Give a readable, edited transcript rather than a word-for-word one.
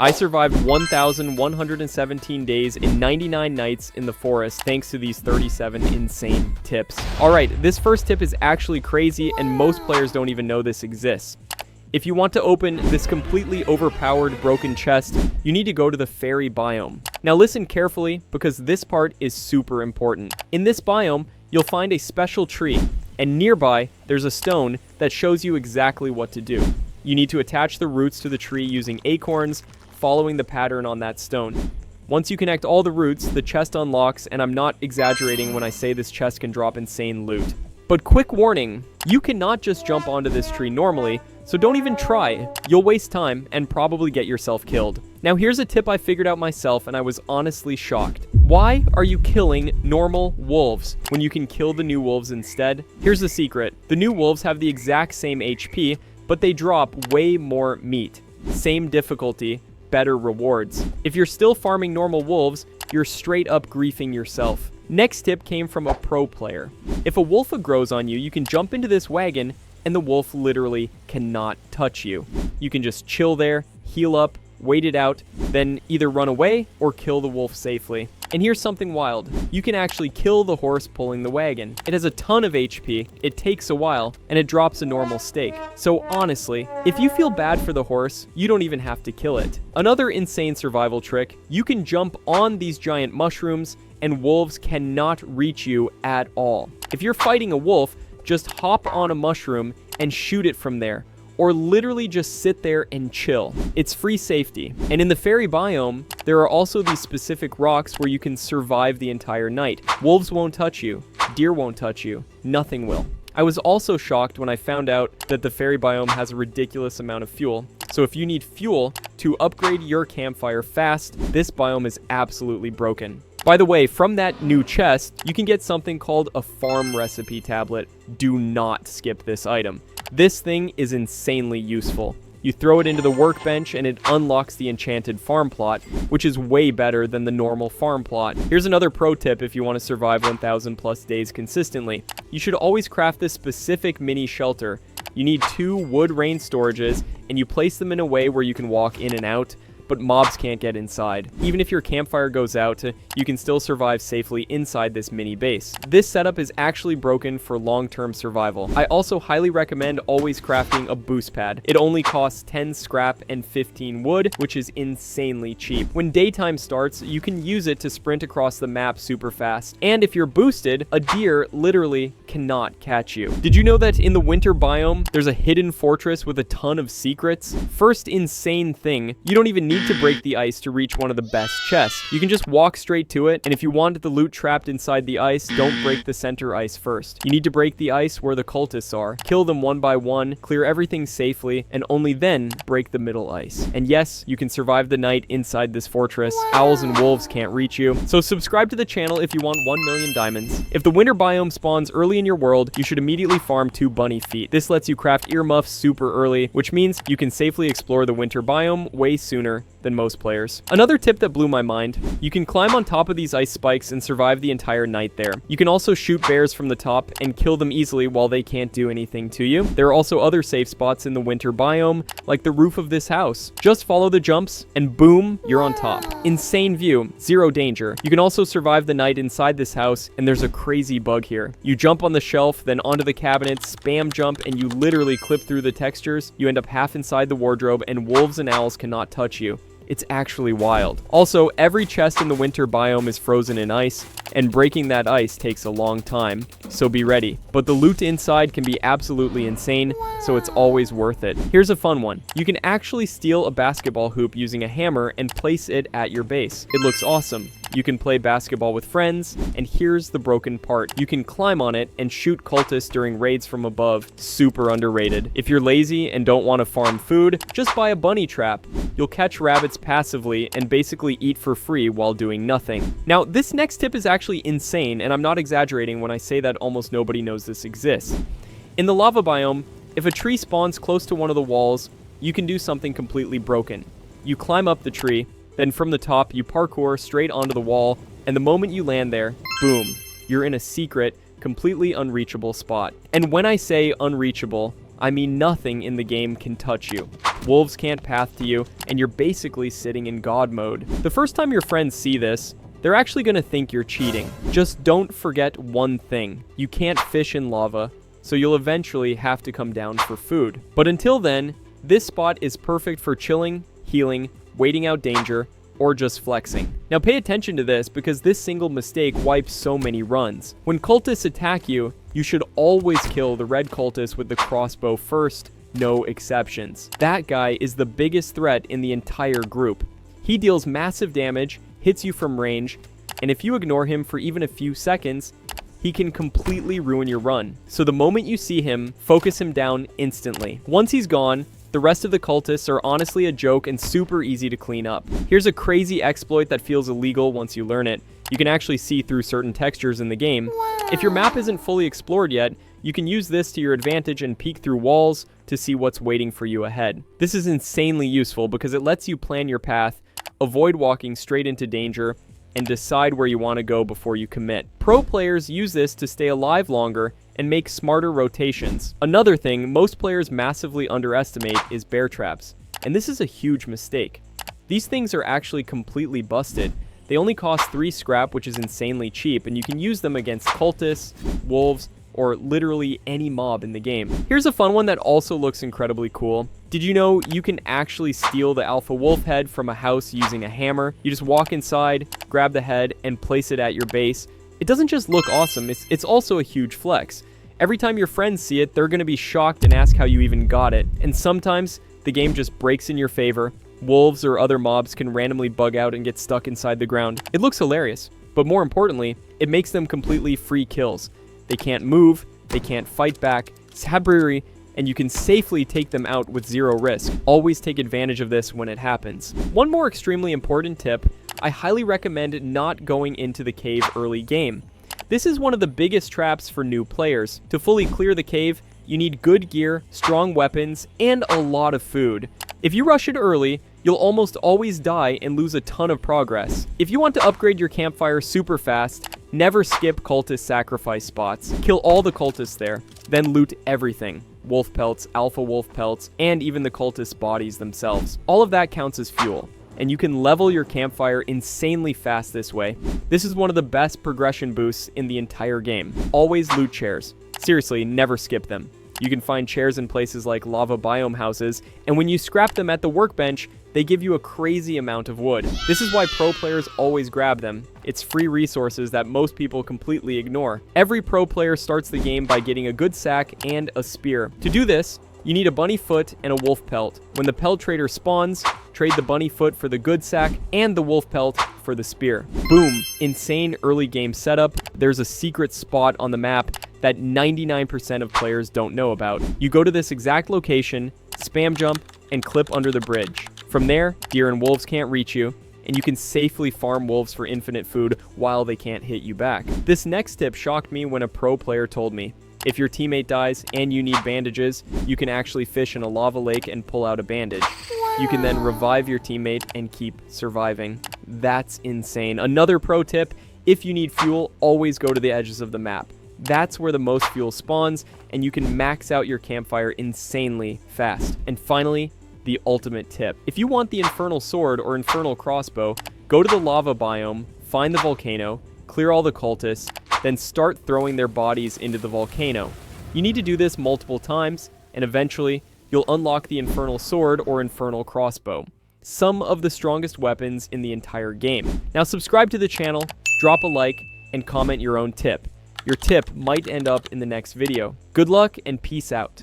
I survived 1,117 days and 99 nights in the forest thanks to these 37 insane tips. Alright, this first tip is actually crazy and most players don't even know this exists. If you want to open this completely overpowered broken chest, you need to go to the fairy biome. Now listen carefully because this part is super important. In this biome, you'll find a special tree, and nearby there's a stone that shows you exactly what to do. You need to attach the roots to the tree using acorns, following the pattern on that stone. Once you connect all the roots, the chest unlocks, and I'm not exaggerating when I say this chest can drop insane loot. But quick warning, you cannot just jump onto this tree normally, so don't even try. You'll waste time and probably get yourself killed. Now here's a tip I figured out myself and I was honestly shocked. Why are you killing normal wolves when you can kill the new wolves instead? Here's the secret. The new wolves have the exact same HP, but they drop way more meat. Same difficulty, better rewards. If you're still farming normal wolves, you're straight up griefing yourself. Next tip came from a pro player. If a wolf grows on you, you can jump into this wagon and the wolf literally cannot touch you. You can just chill there, heal up, wait it out, then either run away or kill the wolf safely. And here's something wild. You can actually kill the horse pulling the wagon. It has a ton of HP, it takes a while, and it drops a normal steak. So honestly, if you feel bad for the horse, you don't even have to kill it. Another insane survival trick, you can jump on these giant mushrooms and wolves cannot reach you at all. If you're fighting a wolf, just hop on a mushroom and shoot it from there. Or literally just sit there and chill. It's free safety. And in the fairy biome, there are also these specific rocks where you can survive the entire night. Wolves won't touch you, deer won't touch you, nothing will. I was also shocked when I found out that the fairy biome has a ridiculous amount of fuel. So if you need fuel to upgrade your campfire fast, this biome is absolutely broken. By the way, from that new chest, you can get something called a farm recipe tablet. Do not skip this item. This thing is insanely useful. You throw it into the workbench and it unlocks the enchanted farm plot, which is way better than the normal farm plot. Here's another pro tip if you want to survive 1,000 plus days consistently. You should always craft this specific mini shelter. You need 2 wood rain storages and you place them in a way where you can walk in and out, but mobs can't get inside. Even if your campfire goes out, you can still survive safely inside this mini base. This setup is actually broken for long-term survival. I also highly recommend always crafting a boost pad. It only costs 10 scrap and 15 wood, which is insanely cheap. When daytime starts, you can use it to sprint across the map super fast. And if you're boosted, a deer literally cannot catch you. Did you know that in the winter biome, there's a hidden fortress with a ton of secrets? First insane thing, you don't even need to break the ice to reach one of the best chests. You can just walk straight to it, and if you want the loot trapped inside the ice, don't break the center ice first. You need to break the ice where the cultists are, kill them one by one, clear everything safely, and only then break the middle ice. And yes, you can survive the night inside this fortress. Owls and wolves can't reach you. So subscribe to the channel if you want 1 million diamonds. If the winter biome spawns early in your world, you should immediately farm 2 bunny feet. This lets you craft earmuffs super early, which means you can safely explore the winter biome way sooner than most players. Another tip that blew my mind, you can climb on top of these ice spikes and survive the entire night there. You can also shoot bears from the top and kill them easily while they can't do anything to you. There are also other safe spots in the winter biome, like the roof of this house. Just follow the jumps and boom, you're on top. Insane view, zero danger. You can also survive the night inside this house, and there's a crazy bug here. You jump on the shelf, then onto the cabinet, spam jump, and you literally clip through the textures. You end up half inside the wardrobe, and wolves and owls cannot touch you. It's actually wild. Also, every chest in the winter biome is frozen in ice, and breaking that ice takes a long time, so be ready. But the loot inside can be absolutely insane, so it's always worth it. Here's a fun one. You can actually steal a basketball hoop using a hammer and place it at your base. It looks awesome. You can play basketball with friends, and here's the broken part. You can climb on it and shoot cultists during raids from above. Super underrated. If you're lazy and don't want to farm food, just buy a bunny trap. You'll catch rabbits passively and basically eat for free while doing nothing. Now, this next tip is actually insane, and I'm not exaggerating when I say that almost nobody knows this exists. In the lava biome, if a tree spawns close to one of the walls, you can do something completely broken. You climb up the tree, then from the top, you parkour straight onto the wall, and the moment you land there, boom, you're in a secret, completely unreachable spot. And when I say unreachable, I mean nothing in the game can touch you. wolves can't path to you, and you're basically sitting in God mode. The first time your friends see this, they're actually going to think you're cheating. Just don't forget one thing. You can't fish in lava, so you'll eventually have to come down for food. But until then, this spot is perfect for chilling, healing, waiting out danger, or just flexing. Now pay attention to this because this single mistake wipes so many runs. When cultists attack you, you should always kill the red cultist with the crossbow first, no exceptions. That guy is the biggest threat in the entire group. He deals massive damage, hits you from range, and if you ignore him for even a few seconds, he can completely ruin your run. So the moment you see him, focus him down instantly. Once he's gone, the rest of the cultists are honestly a joke and super easy to clean up. Here's a crazy exploit that feels illegal once you learn it. You can actually see through certain textures in the game. Wow. If your map isn't fully explored yet, you can use this to your advantage and peek through walls to see what's waiting for you ahead. This is insanely useful because it lets you plan your path, avoid walking straight into danger, and decide where you want to go before you commit. Pro players use this to stay alive longer and make smarter rotations. Another thing most players massively underestimate is bear traps, and this is a huge mistake. These things are actually completely busted. They only cost 3 scrap, which is insanely cheap, and you can use them against cultists, wolves, or literally any mob in the game. Here's a fun one that also looks incredibly cool. Did you know you can actually steal the alpha wolf head from a house using a hammer? You just walk inside, grab the head, and place it at your base. It doesn't just look awesome, it's also a huge flex. Every time your friends see it, they're going to be shocked and ask how you even got it. And sometimes, the game just breaks in your favor. Wolves or other mobs can randomly bug out and get stuck inside the ground. It looks hilarious, but more importantly, it makes them completely free kills. They can't move, they can't fight back, Sabriri, and you can safely take them out with 0 risk. Always take advantage of this when it happens. One more extremely important tip, I highly recommend not going into the cave early game. This is one of the biggest traps for new players. To fully clear the cave, you need good gear, strong weapons, and a lot of food. If you rush it early, you'll almost always die and lose a ton of progress. If you want to upgrade your campfire super fast, never skip cultist sacrifice spots. Kill all the cultists there, then loot everything. Wolf pelts, alpha wolf pelts, and even the cultist bodies themselves. All of that counts as fuel, and you can level your campfire insanely fast this way. This is one of the best progression boosts in the entire game. Always loot chairs. Seriously, never skip them. You can find chairs in places like lava biome houses, and when you scrap them at the workbench, they give you a crazy amount of wood. This is why pro players always grab them. It's free resources that most people completely ignore. Every pro player starts the game by getting a good sack and a spear. To do this, you need a bunny foot and a wolf pelt. When the pelt trader spawns, trade the bunny foot for the good sack and the wolf pelt for the spear. Boom! Insane early game setup. There's a secret spot on the map that 99% of players don't know about. You go to this exact location, spam jump, and clip under the bridge. From there, deer and wolves can't reach you, and you can safely farm wolves for infinite food while they can't hit you back. This next tip shocked me when a pro player told me. If your teammate dies and you need bandages, you can actually fish in a lava lake and pull out a bandage. You can then revive your teammate and keep surviving. That's insane. Another pro tip, if you need fuel, always go to the edges of the map. That's where the most fuel spawns, and you can max out your campfire insanely fast. And finally, the ultimate tip. If you want the infernal sword or infernal crossbow, go to the lava biome, find the volcano, clear all the cultists, then start throwing their bodies into the volcano. You need to do this multiple times, and eventually, you'll unlock the infernal sword or infernal crossbow. Some of the strongest weapons in the entire game. Now subscribe to the channel, drop a like, and comment your own tip. Your tip might end up in the next video. Good luck and peace out.